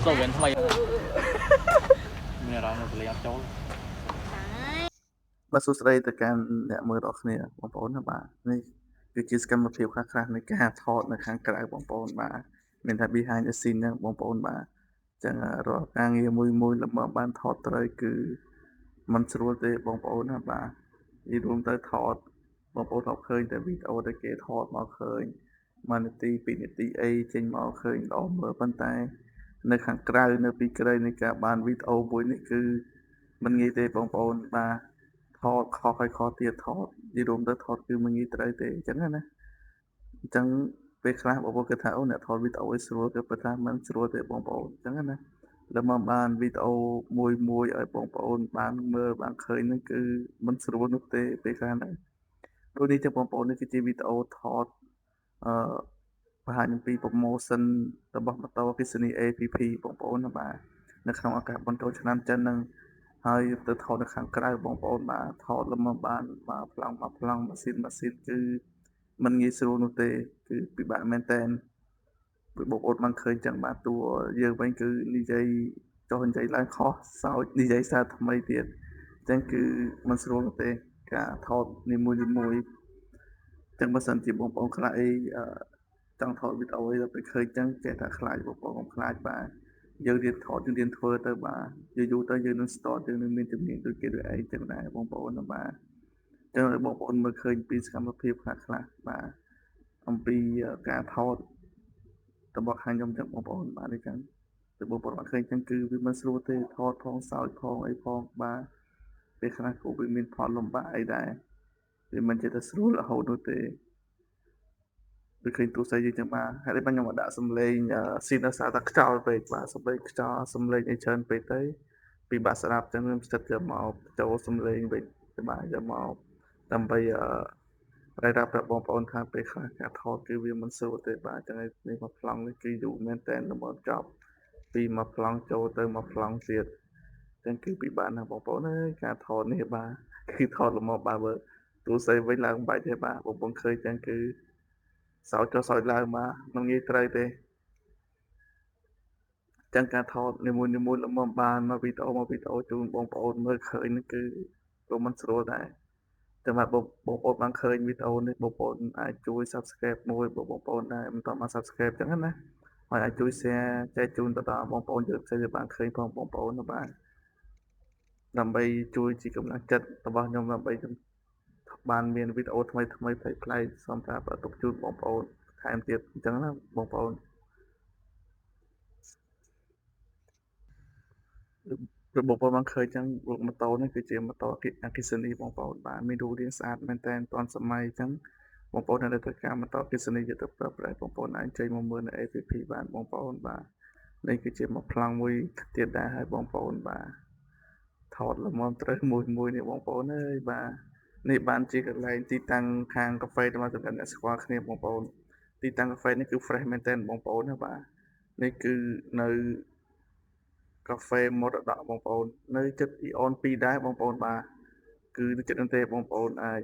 số gần thay mình ra một lấy cháu បាទសួស្តីទៅកាន់អ្នកមើលរបស់គ្នាបងប្អូនណាបាទនេះគឺជាសកម្មភាពខ្លះៗនៃការថតនៅខាងក្រៅបងប្អូនបាទមានថា behind the scene ហ្នឹងបងប្អូនបាទអញ្ចឹងរាល់ការងារមួយល្មមបានថតត្រូវគឺมันស្រួលទេបងប្អូនណាបាទនិយាយរួមទៅថតបងប្អូនថតឃើញតែវីដេអូដែលគេថតមកឃើញ1នាទី2នាទីអីចេញមកឃើញល្អមើលប៉ុន្តែនៅខាងក្រៅនៅពីក្រោយនៃការបានវីដេអូមួយនេះគឺมันងាយទេបងប្អូនបាទថតខុសហើយខុសទៀតថតនិយាយរួមទៅថតគឺមិនងាយត្រូវទេអញ្ចឹងណាអញ្ចឹងពេលខ្លះបងប្អូនគិតថាអូអ្នកថតវីដេអូឲ្យស្រួលគឺប៉ុន្តែមិនស្រួលទេបងប្អូនអញ្ចឹងណាแล้วមកបានវីដេអូមួយឲ្យបងប្អូនបានមើលបានឃើញហ្នឹងគឺមិនស្រួលនោះទេពេលខ្លះហ្នឹងដូចនេះចឹងបងប្អូននេះគឺជាវីដេអូថតអឺបង្ហាញអំពី promotion របស់ម៉ូតូអគ្គិសនី APP បងប្អូនណាបាទនៅក្នុងឱកាសបុណ្យចូលឆ្នាំចិនហ្នឹងហើយទៅថតនៅខាងក្រៅបងប្អូនបាទថតលំមកបានបាទប្លង់ម៉ាស៊ីនគឺមិនងាយស្រួលនោះទេគឺពិបាកមែនតើគឺបងប្អូនបានឃើញចឹងបាទតួយើងវិញគឺនិយាយចុះនិយាយឡើងខុសសើចនិយាយសារថ្មីទៀតអញ្ចឹងគឺមិនស្រួលនោះទេការថតនីមួយចឹងបើសិនជាបងប្អូនខ្លះអីចង់ថតវីដេអូអីដល់ពេលឃើញចឹងចេះតែខ្លាចបងប្អូនកុំខ្លាចបាទយើងរៀនថតយើងរៀនធ្វើទៅបាទយូរទៅយើងនឹង start យើងនឹងមានជំនាញដូចគេដូចឯងចឹងដែរបងប្អូនណាបាទចឹងបងប្អូនមើលឃើញពីសកម្មភាពខ្លះបាទអំពីការថតរបស់ខាងខ្ញុំចឹងបងប្អូនបាទនេះចឹងតែបងប្អូនអត់ឃើញចឹងគឺវាមិនស្រួលទេថតផងសើចផងអីផងបាទពេលខ្លះក៏វាមានផលលំបាកអីដែរវាមិនចេះតែស្រួលរហូតនោះទេដូចឃើញទូរស័ព្ទយើងចឹងបាទហេតុអីបានខ្ញុំអត់ដាក់សំឡេងស៊ីនដោយសារតែខ្យល់ពេកបាទសំឡេងខ្យល់សំឡេងអីច្រើនពេកទៅពិបាកស្ដាប់ចឹងខ្ញុំស្ទើរយកមកចូលសំឡេងវិញបាទយកមកដើម្បីប្រាប់បងប្អូនថាពេលខ្លះការថតគឺវាមិនស្រួលទេបាទចឹងហើយនេះមកប្លង់នេះគឺយូរមែនតើដើម្បីចប់ពីមកប្លង់ចូលទៅមកប្លង់ទៀតចឹងគឺពិបាកណាស់បងប្អូនអើយការថតនេះបាទគឺថតលំមកបាទមើលទូរស័ព្ទវិញឡើងមិនបាច់ទេបាទបងប្អូនឃើញចឹងគឺសោចចុះសោចឡើងបាទមិនងាយត្រូវទេចឹងការថតនីមួយល្មមបានមកវីដេអូជូនបងប្អូនមើលឃើញនេះគឺក៏មិនស្រួលដែរតែបាទបងប្អូនបានឃើញវីដេអូនេះបងប្អូនអាចជួយ Subscribe មួយបងប្អូនដែលមិនទាន់បាន Subscribe ចឹងណាហើយអាចជួយ Share ចែកជូនទៅដល់បងប្អូនយើងផ្សេងទៀតបានឃើញផងបងប្អូនណាបាទដើម្បីជួយជាកម្លាំងចិត្តរបស់ខ្ញុំដើម្បីខ្ញុំបានមានវីដេអូថ្មីប្លែកៗសម្រាប់ទុកជូនបងប្អូនថែមទៀតអញ្ចឹងណាបងប្អូនគឺបងប្អូនបានឃើញចឹងម៉ូតូនេះគឺជាម៉ូតូអគ្គិសនីបងប្អូនបាទមានរូបរាងស្អាតមែនទែនទាន់សម័យចឹងបងប្អូនដែលត្រូវការម៉ូតូអគ្គិសនីយកទៅប្រើប្រាស់បងប្អូនអាចចេញមកមើលនៅ APP បានបងប្អូនបាទនេះគឺជាមួយប្លង់មួយទៀតដែរហើយបងប្អូនបាទថតល្មមត្រូវមួយនេះបងប្អូនអើយបាទនេះបានជាកន្លែងទីតាំងខាងកាហ្វេរបស់សម្រាប់អ្នកស្គាល់គ្នាបងប្អូនទីតាំងកាហ្វេនេះគឺ fresh មែនទែនបងប្អូនណាបាទនេះគឺនៅកាហ្វេមរតកបងប្អូននៅចិត្តអ៊ីអន2ដែរបងប្អូនបាទគឺនៅចិត្តនោះទេបងប្អូនអាច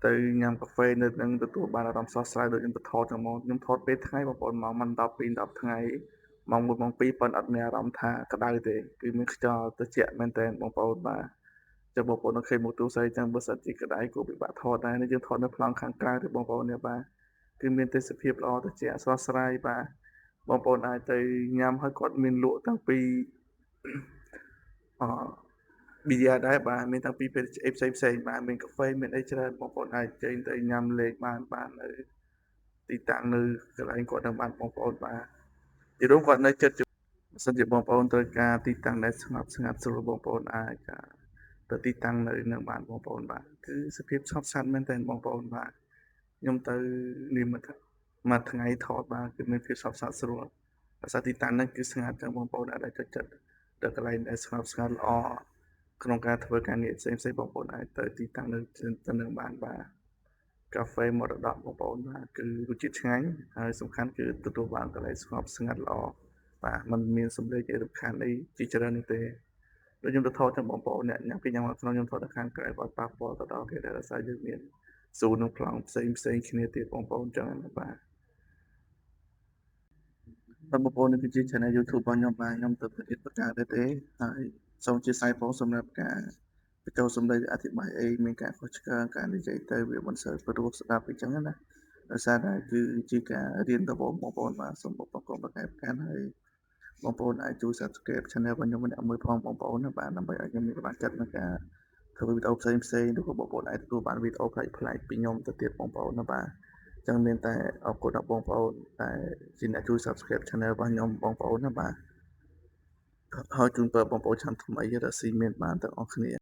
ទៅញ៉ាំកាហ្វេនៅនឹងទទួលបានអារម្មណ៍ស្រស់ស្រាយដូចខ្ញុំទៅថតចឹងមកខ្ញុំថតពេលថ្ងៃបងប្អូនម៉ោងមិន12 10ថ្ងៃម៉ោង1ម៉ោង2ប៉ុន្តែអត់មានអារម្មណ៍ថាក្តៅទេគឺមានខ្យល់ត្រជាក់មែនទែនបងប្អូនបាទចាំបងប្អូននៅឃើញមុខទូរស័ព្ទចឹងបើសិនជាក្តៅក៏ពិបាកថតដែរនេះយើងថតនៅប្លង់ខាងក្រៅទេបងប្អូននេះបាទគឺមានទេសភាពល្អត្រជាក់ស្រស់ស្រាយបាទបងប្អូនអាចទៅញ៉ាំហើយគាត់មានលក់តាំងពីអប៊ីយ៉ាដែរបាទមានតាំងពីភេទជ្ជៈផ្សេងបាទមានកាហ្វេមានអីច្រើនបងប្អូនអាចចេញទៅញ៉ាំលេងបាននៅទីតាំងនៅកន្លែងគាត់នឹងបានបងប្អូនបាទទីរួមគាត់នៅចិត្តបើសិនជាបងប្អូនត្រូវការទីតាំងដែលស្ងប់ស្ងាត់ស្រួលបងប្អូនអាចទៅទីតាំងនៅនឹងបានបងប្អូនបាទគឺសភាពស្ងប់ស្ងាត់មែនទែនបងប្អូនបាទខ្ញុំទៅនេះមួយថ្ងៃថតបាទគឺមានភាពស្ងប់ស្ងាត់ស្រួលដោយសារទីតាំងហ្នឹងគឺស្ងាត់ចឹងបងប្អូនអាចទៅចិត្តទៅកន្លែងដែលស្ងប់ស្ងាត់ល្អក្នុងការធ្វើការងារផ្សេងបងប្អូនអាចទៅទីតាំងនៅទៅនឹងបានបាទកាហ្វេមរតកបងប្អូនបាទគឺរសជាតិឆ្ងាញ់ហើយសំខាន់គឺទទួលបានកន្លែងស្ងប់ស្ងាត់ល្អបាទมันមានសំឡេងអីរំខានអីជាច្រើននោះទេដូចខ្ញុំទៅថតចឹងបងប្អូនអ្នកញ៉ាំពីញ៉ាំក្នុងខ្ញុំថតនៅខាងក្រៅបើប៉ះពាល់ទៅដល់គេដែលដោយសារយើងមានស៊ូនឹងប្លង់ផ្សេងគ្នាទៀតបងប្អូនចឹងណាបាទ បាទបងប្អូននេះគឺជា channel YouTube របស់ខ្ញុំបាទខ្ញុំទៅប្រទេសប្រកាសដែរទេហើយសូមអធិស្ឋានផងសម្រាប់ការបញ្ចូលសម្ដីអធិប្បាយអីមានការខុសឆ្គងការនិយាយទៅវាមិនសូវព្រោះស្ដាប់អញ្ចឹងណាដោយសារតែគឺជាការរៀនរបស់បងប្អូនបាទសូមបងប្អូនប្រកែកប្រកាន់ហើយបងប្អូនអាចជួយ Subscribe channel របស់ខ្ញុំម្នាក់មួយផងបងប្អូនណាបាទដើម្បីឲ្យខ្ញុំមានកម្លាំងចិត្តក្នុងការធ្វើវីដេអូផ្សេងៗឬក៏បងប្អូនអាចទទួលបានវីដេអូប្លែកៗពីខ្ញុំទៅទៀតបងប្អូនណាបាទ ចឹងមានតែអរគុណដល់បងប្អូនដែលជាអ្នកជួយ Subscribe Channel របស់ខ្ញុំបងប្អូនណាបាទហើយជូនពរបងប្អូនឆ្នាំថ្មីរកស៊ីមានបានទាំងអស់គ្នា